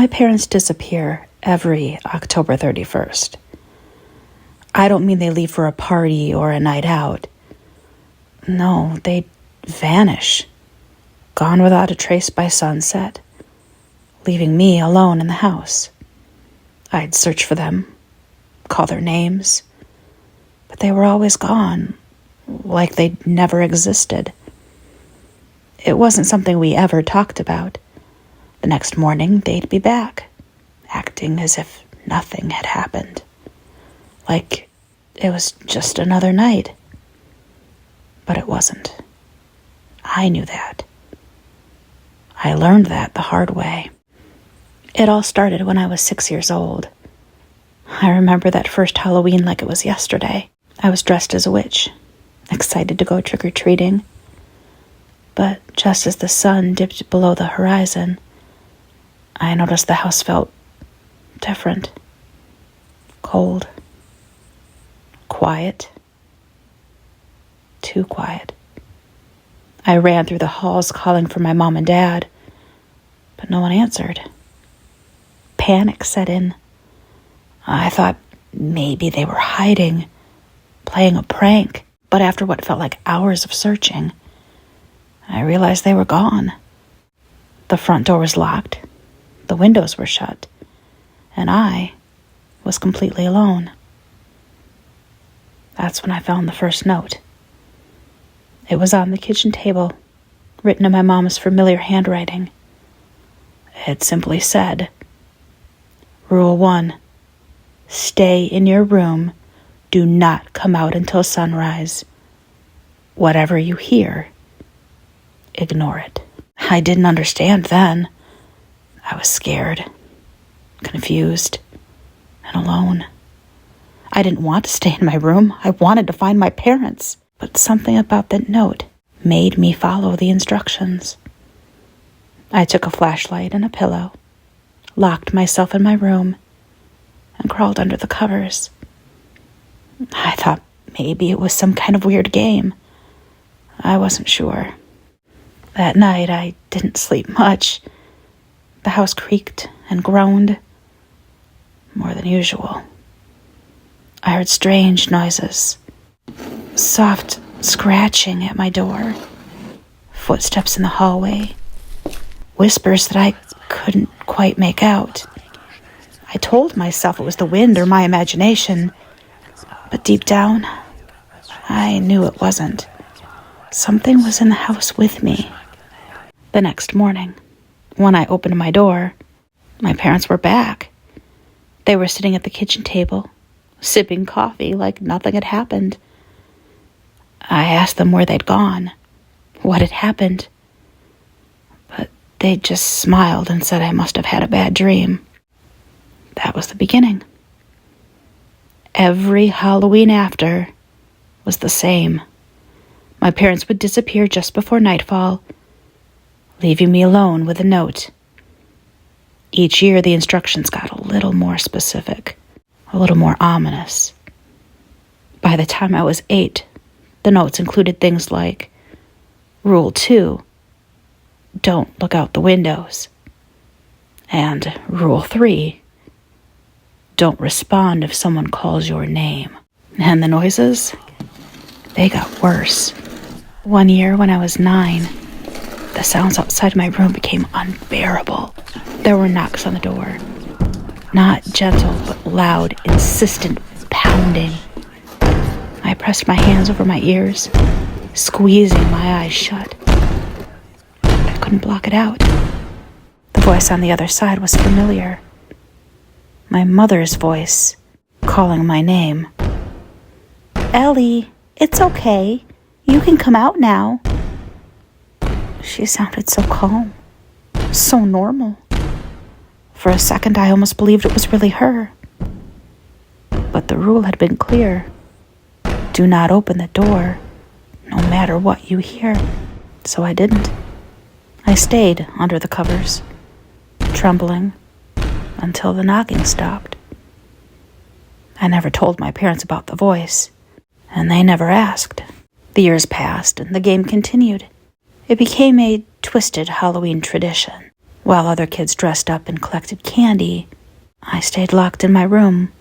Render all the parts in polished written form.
My parents disappear every October 31st. I don't mean they leave for a party or a night out. No, they vanish, gone without a trace by sunset, leaving me alone in the house. I'd search for them, call their names, but they were always gone, like they'd never existed. It wasn't something we ever talked about. The next morning, they'd be back, acting as if nothing had happened, like it was just another night. But it wasn't. I knew that. I learned that the hard way. It all started when I was 6 years old. I remember that first Halloween like it was yesterday. I was dressed as a witch, excited to go trick-or-treating. But just as the sun dipped below the horizon, I noticed the house felt different. Cold. Quiet. Too quiet. I ran through the halls calling for my mom and dad, but no one answered. Panic set in. I thought maybe they were hiding, playing a prank, but after what felt like hours of searching, I realized they were gone. The front door was locked, the windows were shut, and I was completely alone. That's when I found the first note. It was on the kitchen table, written in my mom's familiar handwriting. It simply said, Rule 1, stay in your room. Do not come out until sunrise. Whatever you hear, ignore it. I didn't understand then. I was scared, confused, and alone. I didn't want to stay in my room. I wanted to find my parents. But something about that note made me follow the instructions. I took a flashlight and a pillow, locked myself in my room, and crawled under the covers. I thought maybe it was some kind of weird game. I wasn't sure. That night, I didn't sleep much. The house creaked and groaned, more than usual. I heard strange noises. Soft scratching at my door, footsteps in the hallway, whispers that I couldn't quite make out. I told myself it was the wind or my imagination, but deep down, I knew it wasn't. Something was in the house with me. The next morning, when I opened my door, my parents were back. They were sitting at the kitchen table, sipping coffee like nothing had happened. I asked them where they'd gone, what had happened, but they just smiled and said I must have had a bad dream. That was the beginning. Every Halloween after was the same. My parents would disappear just before nightfall, leaving me alone with a note. Each year, the instructions got a little more specific, a little more ominous. By the time I was 8, the notes included things like, Rule 2, don't look out the windows, and Rule 3, don't respond if someone calls your name. And the noises, they got worse. One year when I was 9, the sounds outside my room became unbearable. There were knocks on the door. Not gentle, but loud, insistent pounding. I pressed my hands over my ears, squeezing my eyes shut. I couldn't block it out. The voice on the other side was familiar. My mother's voice, calling my name. Ellie, it's okay. You can come out now. She sounded so calm, so normal. For a second, I almost believed it was really her. But the rule had been clear. Do not open the door, no matter what you hear. So I didn't. I stayed under the covers, trembling, until the knocking stopped. I never told my parents about the voice, and they never asked. The years passed, and the game continued. It became a twisted Halloween tradition. While other kids dressed up and collected candy, I stayed locked in my room,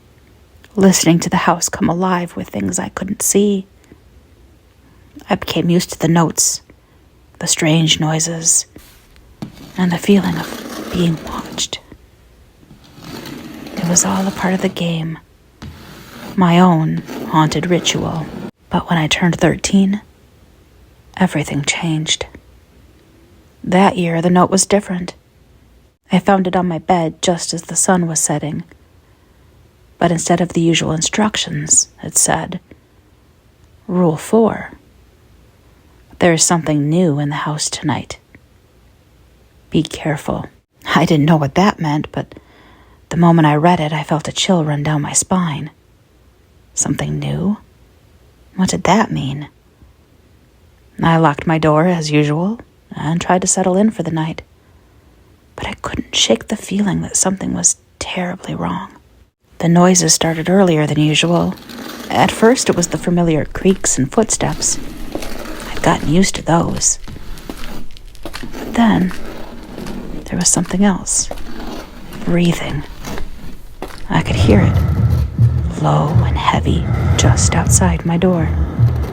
listening to the house come alive with things I couldn't see. I became used to the notes, the strange noises, and the feeling of being watched. It was all a part of the game, my own haunted ritual. But when I turned 13, everything changed. That year, the note was different. I found it on my bed just as the sun was setting. But instead of the usual instructions, it said, Rule 4. There is something new in the house tonight. Be careful. I didn't know what that meant, but the moment I read it, I felt a chill run down my spine. Something new? What did that mean? I locked my door as usual and tried to settle in for the night. But I couldn't shake the feeling that something was terribly wrong. The noises started earlier than usual. At first, it was the familiar creaks and footsteps. I'd gotten used to those. But then, there was something else. Breathing. I could hear it, low and heavy, just outside my door.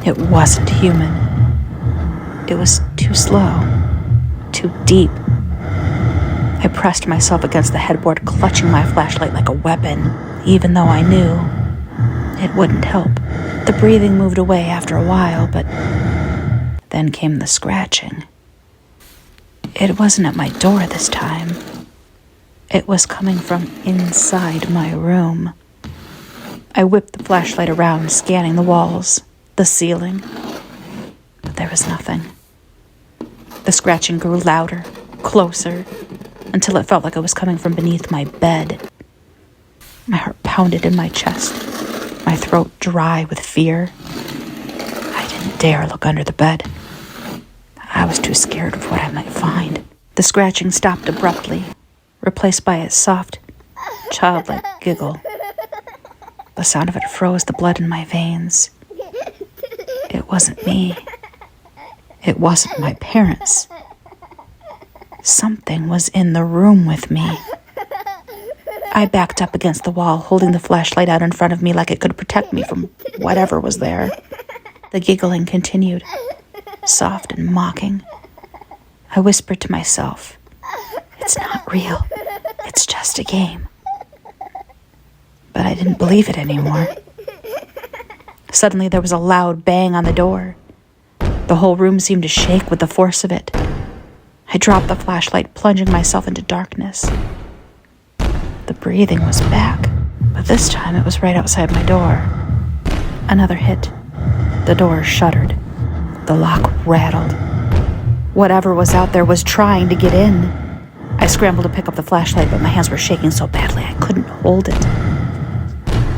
It wasn't human. It was too slow, too deep. I pressed myself against the headboard, clutching my flashlight like a weapon, even though I knew it wouldn't help. The breathing moved away after a while, but then came the scratching. It wasn't at my door this time. It was coming from inside my room. I whipped the flashlight around, scanning the walls, the ceiling, but there was nothing. The scratching grew louder, closer, until it felt like it was coming from beneath my bed. My heart pounded in my chest, my throat dry with fear. I didn't dare look under the bed. I was too scared of what I might find. The scratching stopped abruptly, replaced by a soft, childlike giggle. The sound of it froze the blood in my veins. It wasn't me. It wasn't my parents. Something was in the room with me. I backed up against the wall, holding the flashlight out in front of me like it could protect me from whatever was there. The giggling continued, soft and mocking. I whispered to myself, "It's not real. It's just a game." But I didn't believe it anymore. Suddenly there was a loud bang on the door. The whole room seemed to shake with the force of it. I dropped the flashlight, plunging myself into darkness. The breathing was back, but this time it was right outside my door. Another hit. The door shuddered. The lock rattled. Whatever was out there was trying to get in. I scrambled to pick up the flashlight, but my hands were shaking so badly I couldn't hold it.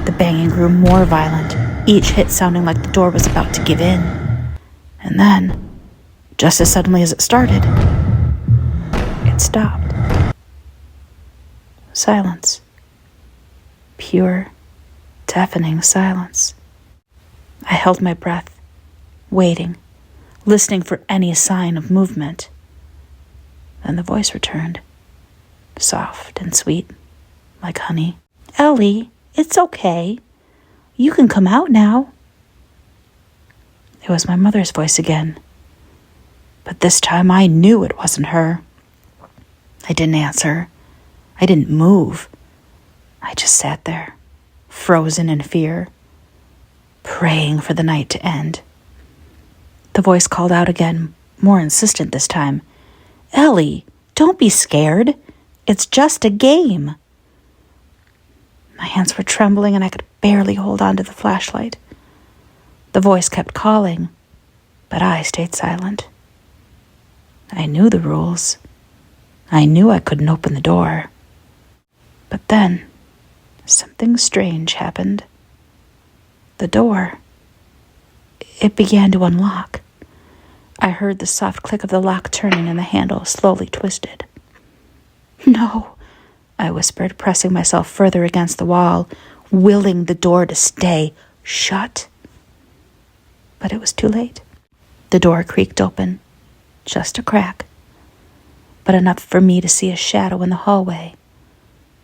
The banging grew more violent, each hit sounding like the door was about to give in. And then, just as suddenly as it started, it stopped. Silence. Pure, deafening silence. I held my breath, waiting, listening for any sign of movement. Then the voice returned, soft and sweet, like honey. "Ellie, it's okay. You can come out now." It was my mother's voice again, but this time I knew it wasn't her. I didn't answer. I didn't move. I just sat there, frozen in fear, praying for the night to end. The voice called out again, more insistent this time. "Ellie, don't be scared. It's just a game." My hands were trembling and I could barely hold on to the flashlight. The voice kept calling, but I stayed silent. I knew the rules. I knew I couldn't open the door. But then, something strange happened. The door, it began to unlock. I heard the soft click of the lock turning and the handle slowly twisted. "No," I whispered, pressing myself further against the wall, willing the door to stay shut. But it was too late. The door creaked open, just a crack. but enough for me to see a shadow in the hallway.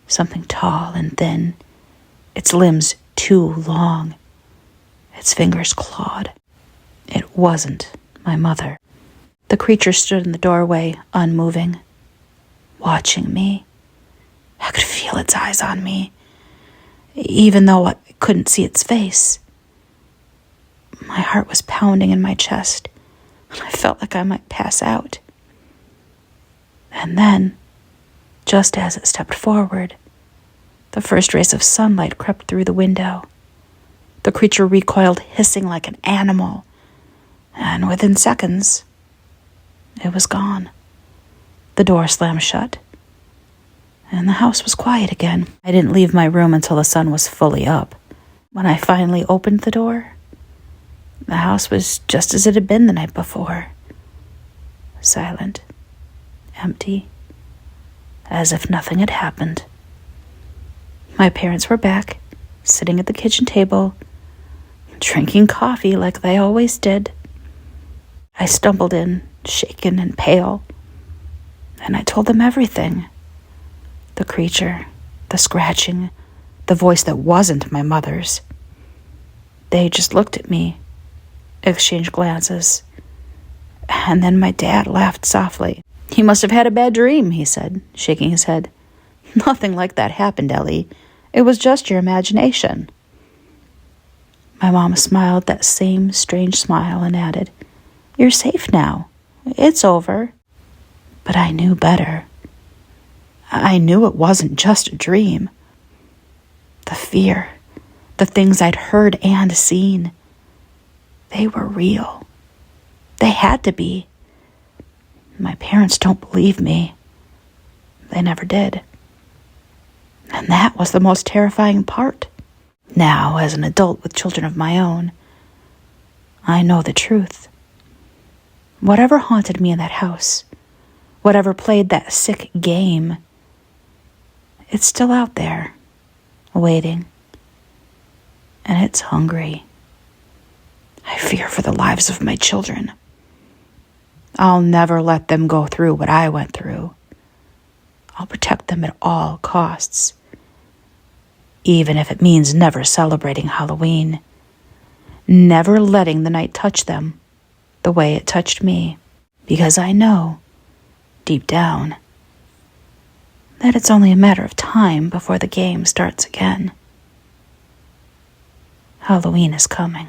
Something tall and thin, its limbs too long, its fingers clawed. It wasn't my mother. The creature stood in the doorway, unmoving, watching me. I could feel its eyes on me, even though I couldn't see its face. My heart was pounding in my chest, and I felt like I might pass out. And then, just as it stepped forward, the first rays of sunlight crept through the window. The creature recoiled, hissing like an animal, and within seconds, it was gone. The door slammed shut, and the house was quiet again. I didn't leave my room until the sun was fully up. When I finally opened the door, the house was just as it had been the night before. Silent, empty, as if nothing had happened. My parents were back, sitting at the kitchen table, drinking coffee like they always did. I stumbled in, shaken and pale, and I told them everything. The creature, the scratching, the voice that wasn't my mother's. They just looked at me, exchanged glances, and then my dad laughed softly. "You must have had a bad dream," he said, shaking his head. "Nothing like that happened, Ellie. It was just your imagination." My mom smiled that same strange smile and added, "You're safe now. It's over." But I knew better. I knew it wasn't just a dream. The fear, the things I'd heard and seen, they were real. They had to be. My parents don't believe me. They never did. And that was the most terrifying part. Now, as an adult with children of my own, I know the truth. Whatever haunted me in that house, whatever played that sick game, it's still out there, waiting. And it's hungry. I fear for the lives of my children. I'll never let them go through what I went through. I'll protect them at all costs, even if it means never celebrating Halloween, never letting the night touch them the way it touched me, because I know, deep down, that it's only a matter of time before the game starts again. Halloween is coming.